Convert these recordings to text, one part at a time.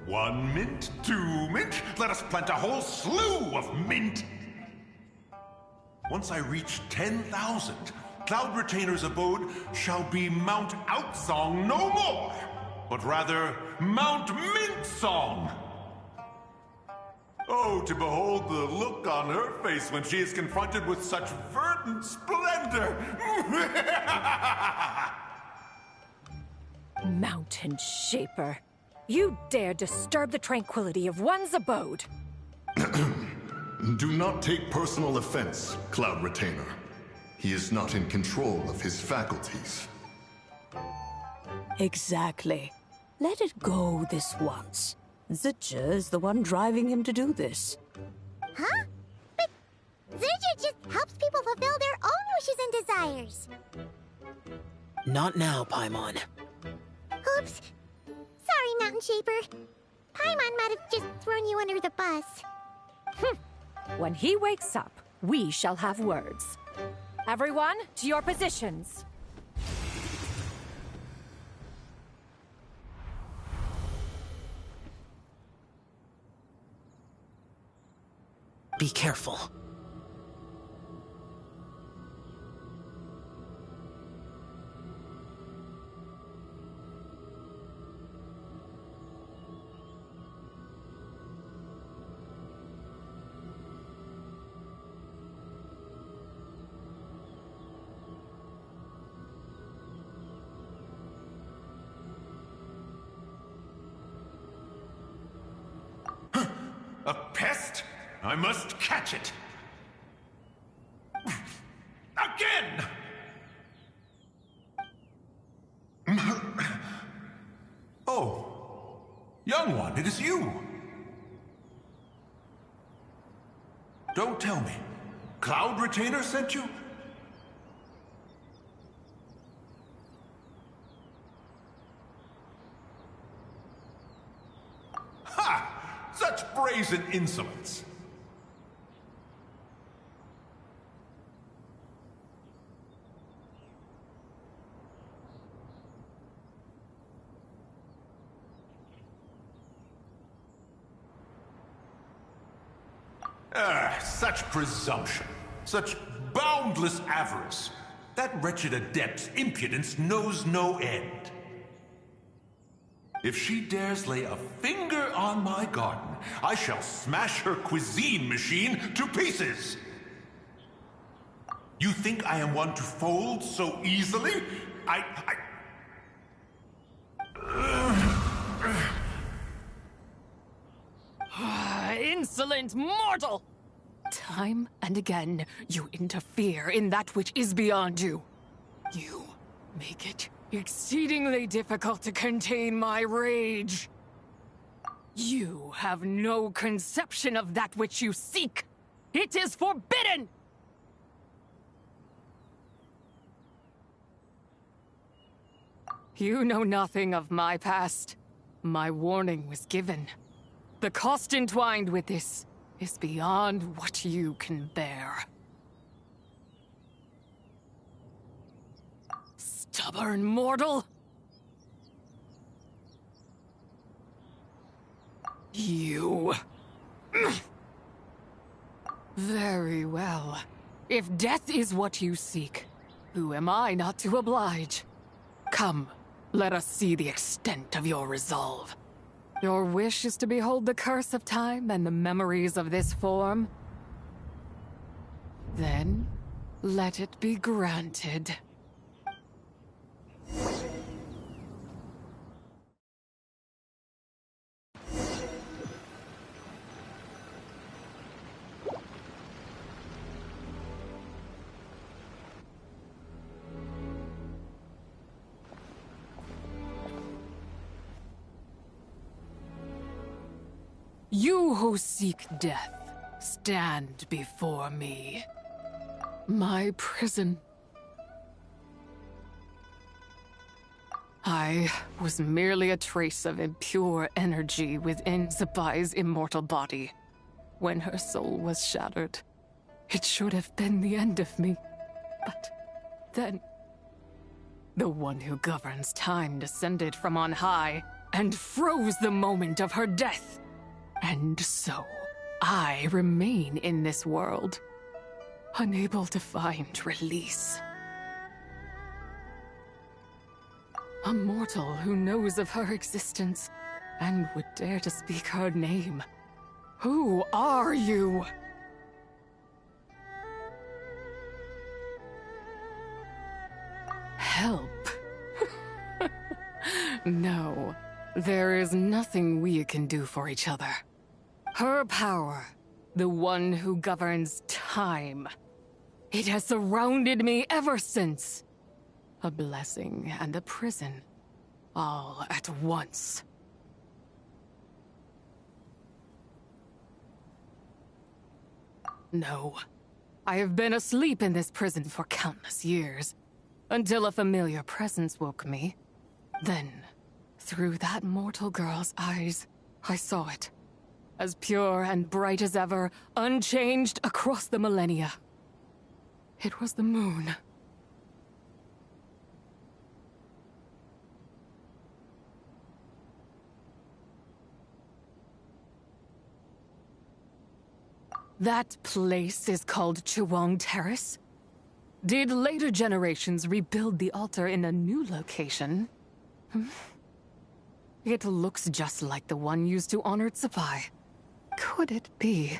One mint, 2 mint, let us plant a whole slew of mint! Once I reach 10,000, Cloud Retainer's abode shall be Mount Outsong no more, but rather Mount Mintsong! Oh, to behold the look on her face when she is confronted with such verdant splendor! Mountain Shaper. You dare disturb the tranquility of one's abode! Do not take personal offense, Cloud Retainer. He is not in control of his faculties. Exactly. Let it go this once. Zidja is the one driving him to do this. Huh? But Zidja just helps people fulfill their own wishes and desires. Not now, Paimon. Oops. Sorry, Mountain Shaper. Paimon might have just thrown you under the bus. When he wakes up, we shall have words. Everyone, to your positions. Be careful. A pest? I must catch it! Again! Oh, young one, it is you! Don't tell me. Cloud Retainer sent you? Ha! Such brazen insolence! Such presumption, such boundless avarice. That wretched adept's impudence knows no end. If she dares lay a finger on my garden, I shall smash her cuisine machine to pieces! You think I am one to fold so easily? Insolent mortal! Time and again, you interfere in that which is beyond you. You make it exceedingly difficult to contain my rage. You have no conception of that which you seek. It is forbidden! You know nothing of my past. My warning was given. The cost entwined with this is beyond what you can bear. Stubborn mortal! You... Very well. If death is what you seek, who am I not to oblige? Come, let us see the extent of your resolve. Your wish is to behold the curse of time and the memories of this form? Then, let it be granted. You who seek death, stand before me. My prison. I was merely a trace of impure energy within Zabai's immortal body. When her soul was shattered, it should have been the end of me. But then, the one who governs time descended from on high and froze the moment of her death. And so, I remain in this world, unable to find release. A mortal who knows of her existence and would dare to speak her name. Who are you? Help. No, there is nothing we can do for each other. Her power, the one who governs time, it has surrounded me ever since. A blessing and a prison, all at once. No, I have been asleep in this prison for countless years, until a familiar presence woke me. Then, through that mortal girl's eyes, I saw it. As pure and bright as ever, unchanged across the millennia. It was the moon. That place is called Chiwang Terrace. Did later generations rebuild the altar in a new location? It looks just like the one used to honor Tsupai. Could it be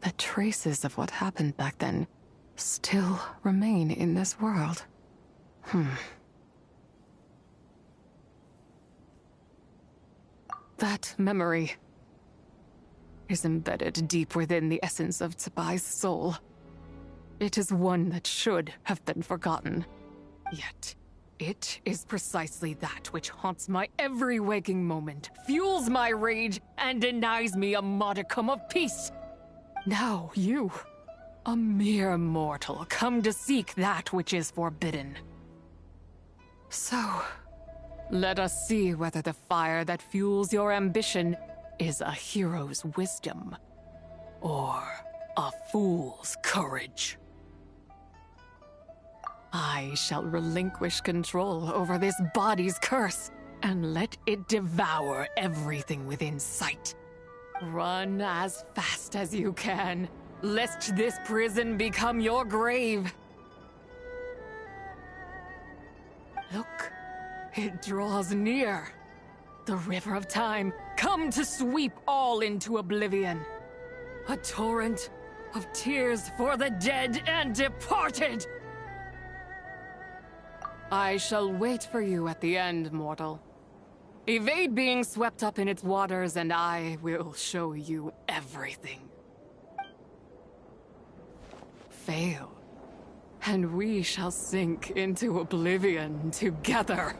that traces of what happened back then still remain in this world? That memory is embedded deep within the essence of Tsubai's soul. It is one that should have been forgotten. Yet, it is precisely that which haunts my every waking moment, fuels my rage, and denies me a modicum of peace. Now you, a mere mortal, come to seek that which is forbidden. So, let us see whether the fire that fuels your ambition is a hero's wisdom, or a fool's courage. I shall relinquish control over this body's curse, and let it devour everything within sight. Run as fast as you can, lest this prison become your grave. Look, it draws near. The river of time, come to sweep all into oblivion. A torrent of tears for the dead and departed. I shall wait for you at the end, mortal. Evade being swept up in its waters, and I will show you everything. Fail, and we shall sink into oblivion together.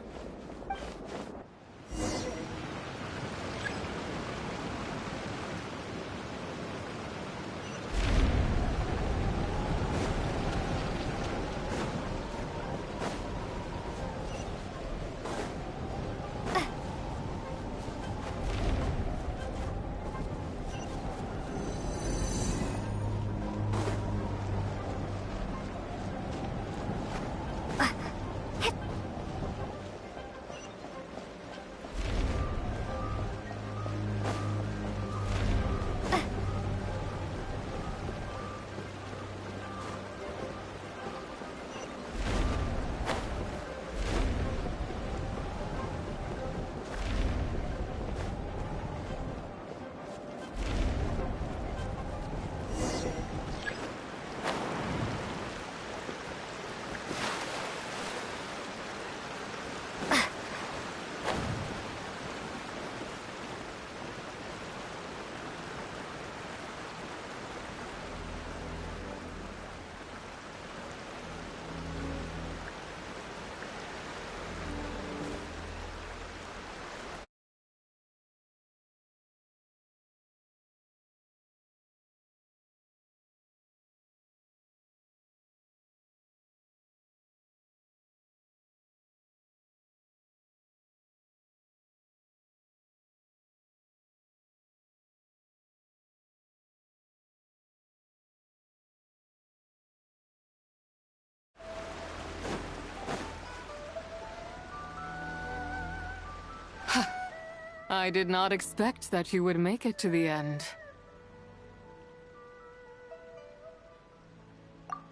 I did not expect that you would make it to the end.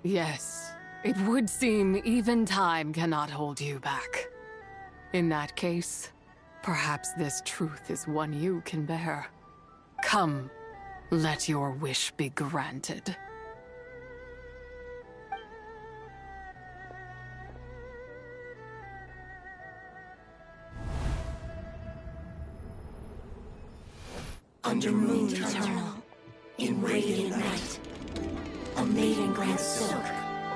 Yes, it would seem even time cannot hold you back. In that case, perhaps this truth is one you can bear. Come, let your wish be granted. Under moon eternal, in radiant night, a maiden grants silk,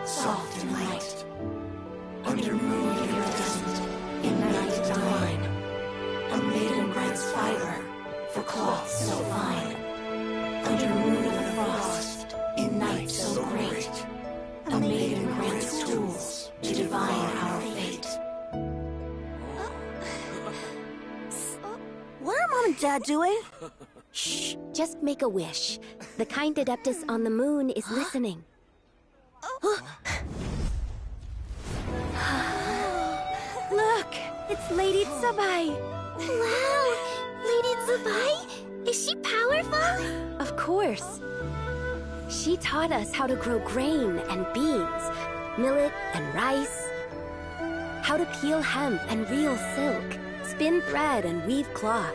soft and light. Under moon iridescent, in night divine, a maiden grants fiber, for cloth so fine. Under moon of the frost, in night so great, a maiden grants tools to divine our fate. What are Mom and Dad doing? Shh, just make a wish. The kind Adeptus on the moon is listening. Look, it's Lady Tsubai. Wow! Lady Tsubai? Is she powerful? Of course. She taught us how to grow grain and beans, millet and rice, how to peel hemp and reel silk, spin thread and weave cloth,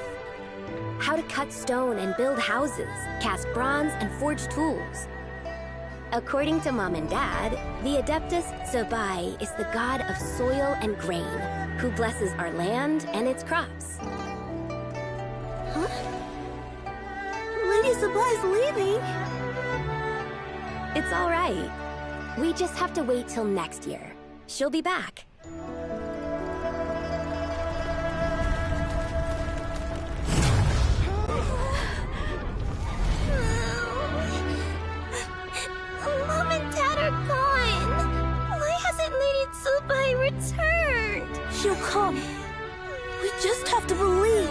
how to cut stone and build houses, cast bronze and forge tools. According to Mom and Dad, the Adeptus Tsubai is the god of soil and grain, who blesses our land and its crops. Huh? Lady Tsubai's leaving. It's all right. We just have to wait till next year. She'll be back. Mom and Dad are gone. Why hasn't Lady Tsubai returned? She'll come. We just have to believe.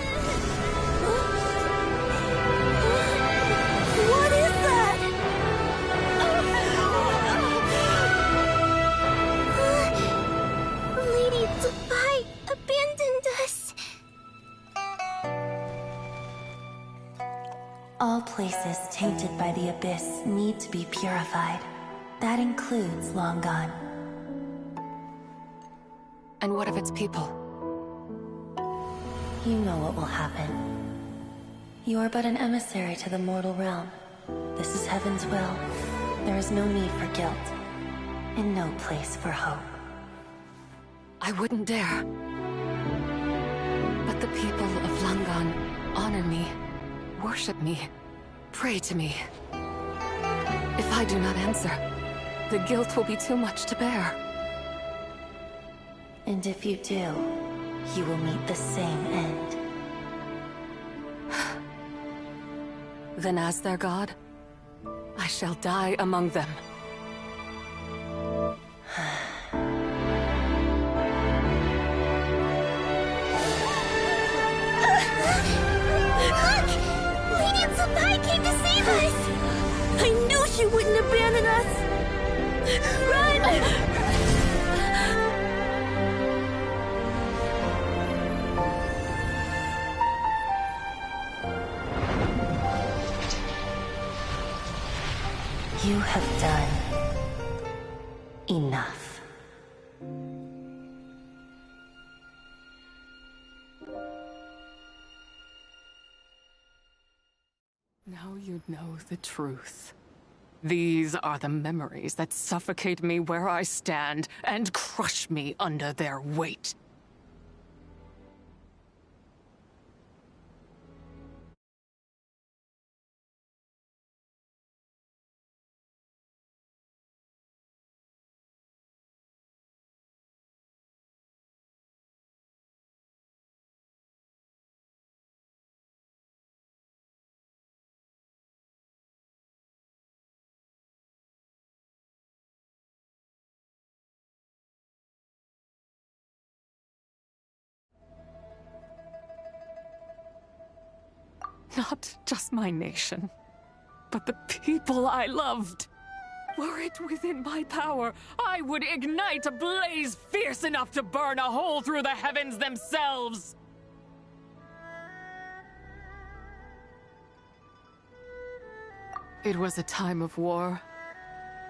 What is that? Lady Tsubai abandoned us. All places tainted by the abyss need to be purified. That includes Long Gone. And what of its people? You know what will happen. You are but an emissary to the mortal realm. This is Heaven's will. There is no need for guilt, and no place for hope. I wouldn't dare. But the people of Langan honor me, worship me, pray to me. If I do not answer, the guilt will be too much to bear. And if you do, you will meet the same end. Then as their god, I shall die among them. Look! Lady Tsubai came to save us! I knew she wouldn't abandon us. Run! You have done enough. Now you know the truth. These are the memories that suffocate me where I stand and crush me under their weight. Not just my nation, but the people I loved. Were it within my power, I would ignite a blaze fierce enough to burn a hole through the heavens themselves. It was a time of war,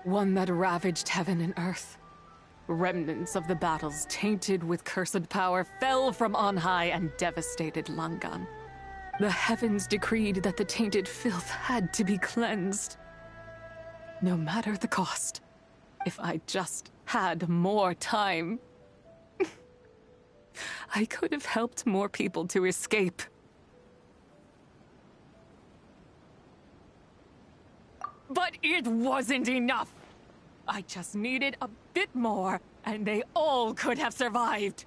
one that ravaged heaven and earth. Remnants of the battles, tainted with cursed power, fell from on high and devastated Langan. The heavens decreed that the tainted filth had to be cleansed. No matter the cost, if I just had more time, I could have helped more people to escape. But it wasn't enough! I just needed a bit more, and they all could have survived.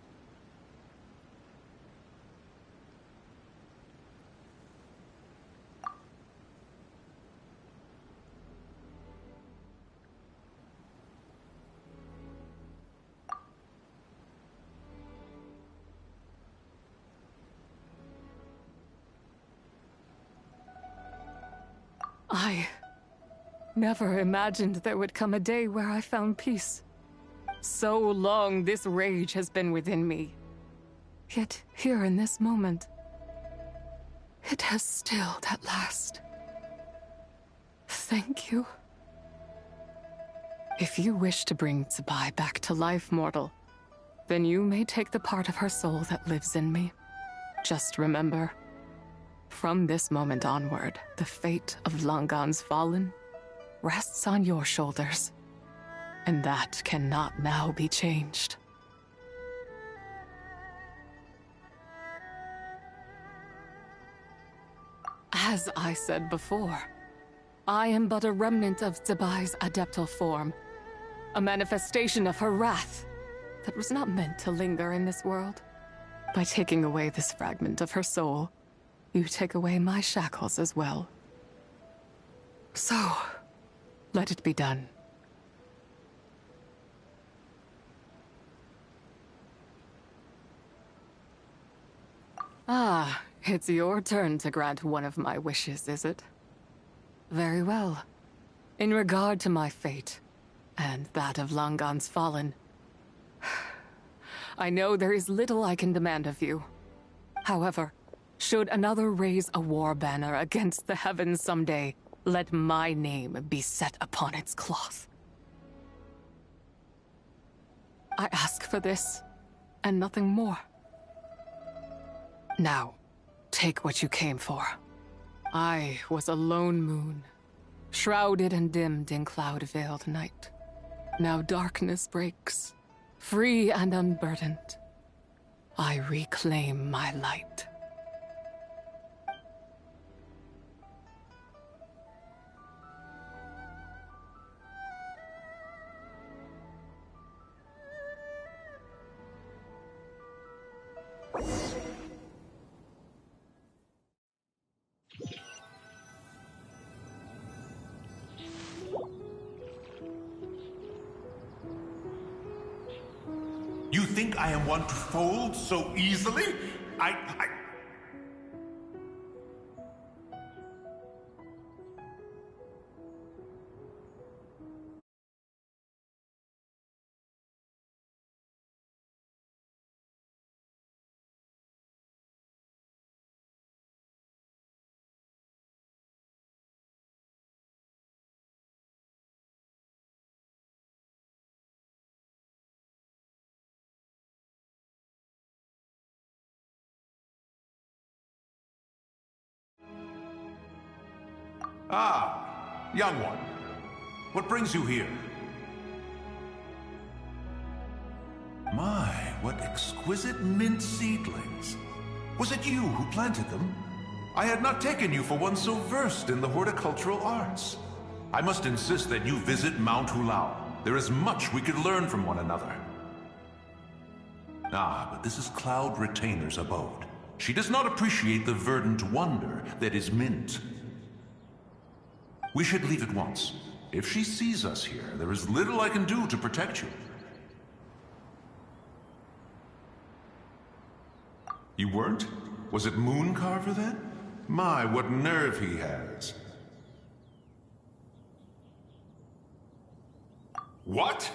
I never imagined there would come a day where I found peace. So long this rage has been within me. Yet here in this moment, it has stilled at last. Thank you. If you wish to bring Tsubai back to life, mortal, then you may take the part of her soul that lives in me. Just remember, from this moment onward, the fate of Langan's fallen rests on your shoulders, and that cannot now be changed. As I said before, I am but a remnant of Tsubai's adeptal form, a manifestation of her wrath that was not meant to linger in this world. By taking away this fragment of her soul, you take away my shackles as well. So, let it be done. Ah, it's your turn to grant one of my wishes, is it? Very well. In regard to my fate, and that of Langan's fallen, I know there is little I can demand of you. However, should another raise a war banner against the heavens someday, let my name be set upon its cloth. I ask for this, and nothing more. Now, take what you came for. I was a lone moon, shrouded and dimmed in cloud-veiled night. Now darkness breaks, free and unburdened. I reclaim my light. You think I am one to fold so easily? Ah, young one. What brings you here? My, what exquisite mint seedlings. Was it you who planted them? I had not taken you for one so versed in the horticultural arts. I must insist that you visit Mount Hulao. There is much we could learn from one another. Ah, but this is Cloud Retainer's abode. She does not appreciate the verdant wonder that is mint. We should leave at once. If she sees us here, there is little I can do to protect you. You weren't? Was it Mooncarver then? My, what nerve he has. What?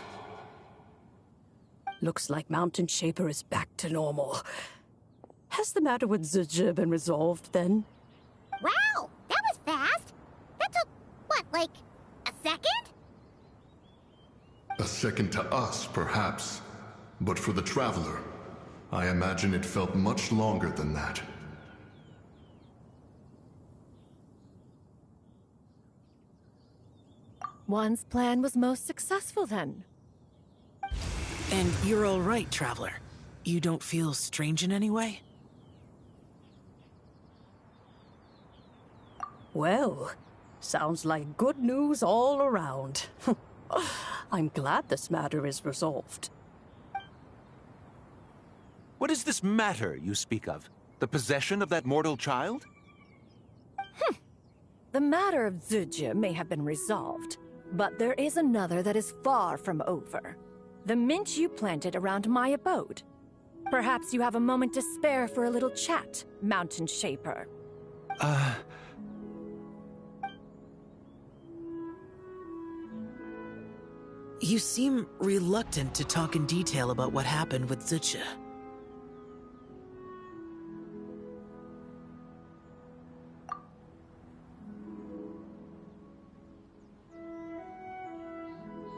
Looks like Mountain Shaper is back to normal. Has the matter with Zhe been resolved then? Wow, that was fast. That took, what, Like, a second? A second to us, perhaps. But for the Traveler, I imagine it felt much longer than that. One's plan was most successful then. And you're all right, Traveler. You don't feel strange in any way? Well, sounds like good news all around. I'm glad this matter is resolved. What is this matter you speak of? The possession of that mortal child? The matter of Zuje may have been resolved, but there is another that is far from over. The mint you planted around my abode. Perhaps you have a moment to spare for a little chat, Mountain Shaper. You seem reluctant to talk in detail about what happened with Zucha.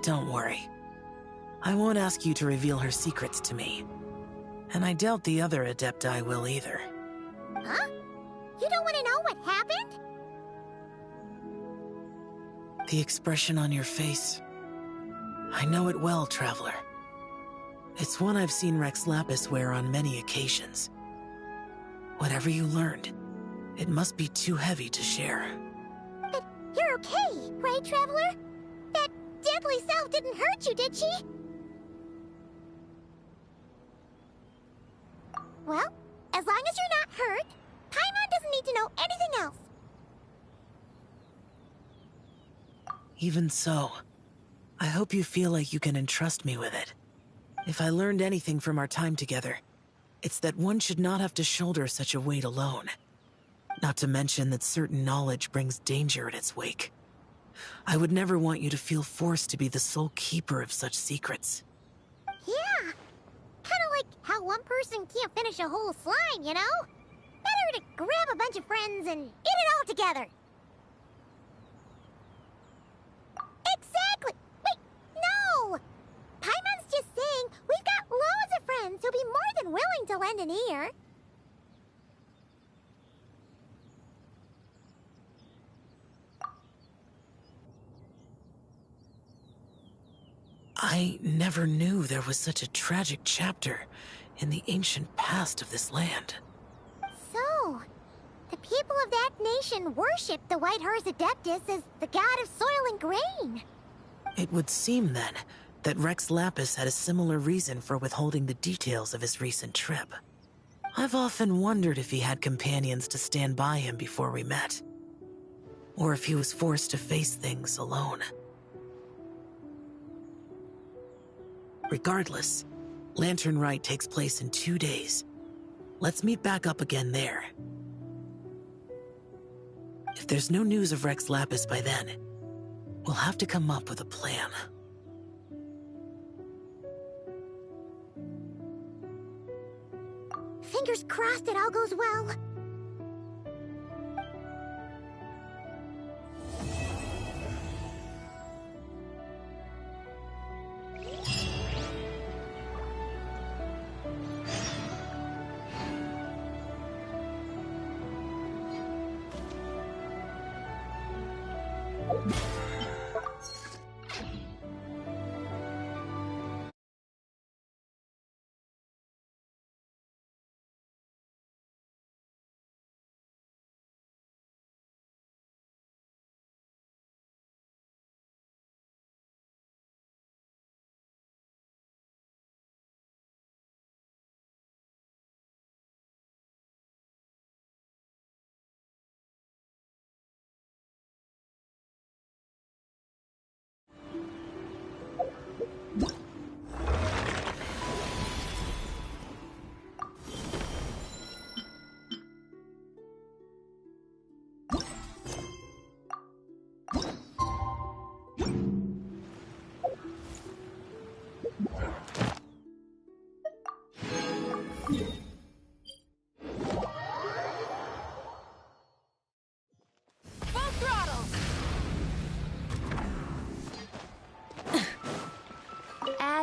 Don't worry. I won't ask you to reveal her secrets to me. And I doubt the other Adepti will either. Huh? You don't want to know what happened? The expression on your face. I know it well, Traveler. It's one I've seen Rex Lapis wear on many occasions. Whatever you learned, it must be too heavy to share. But you're okay, right, Traveler? That deadly self didn't hurt you, did she? Well, as long as you're not hurt, Paimon doesn't need to know anything else. Even so, I hope you feel like you can entrust me with it. If I learned anything from our time together, it's that one should not have to shoulder such a weight alone. Not to mention that certain knowledge brings danger in its wake. I would never want you to feel forced to be the sole keeper of such secrets. Yeah. Kinda like how one person can't finish a whole slime, you know? Better to grab a bunch of friends and eat it all together. Exactly! Wait, no! Paimon's just saying we've got loads of friends who'll be more than willing to lend an ear. I never knew there was such a tragic chapter in the ancient past of this land. So, the people of that nation worship the White Horse Adeptus as the god of soil and grain. It would seem, then, that Rex Lapis had a similar reason for withholding the details of his recent trip. I've often wondered if he had companions to stand by him before we met. Or if he was forced to face things alone. Regardless, Lantern Rite takes place in 2 days. Let's meet back up again there. If there's no news of Rex Lapis by then, we'll have to come up with a plan. Fingers crossed it all goes well.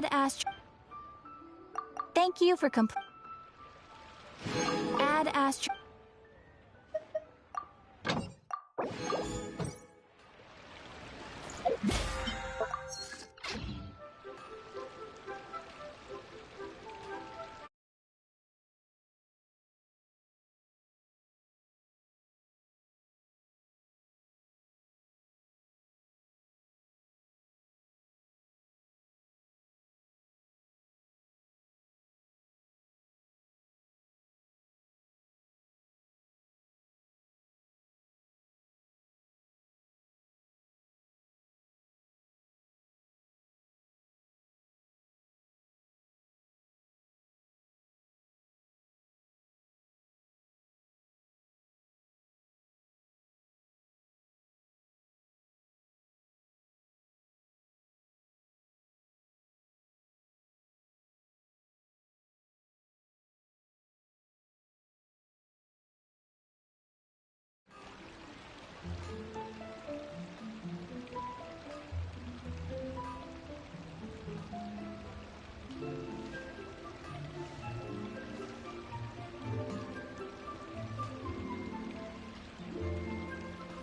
Add Thank you for Add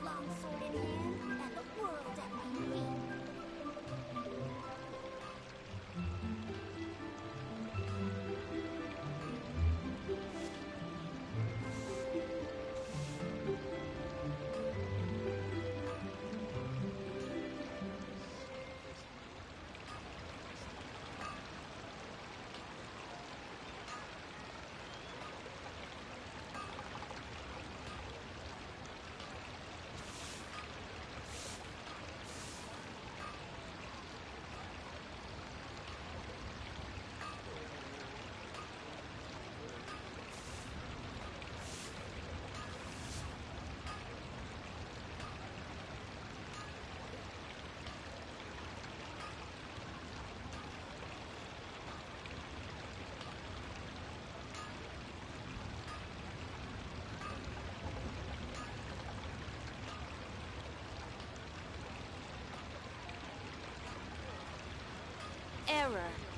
Longsword in hand, and the world at my feet. Error.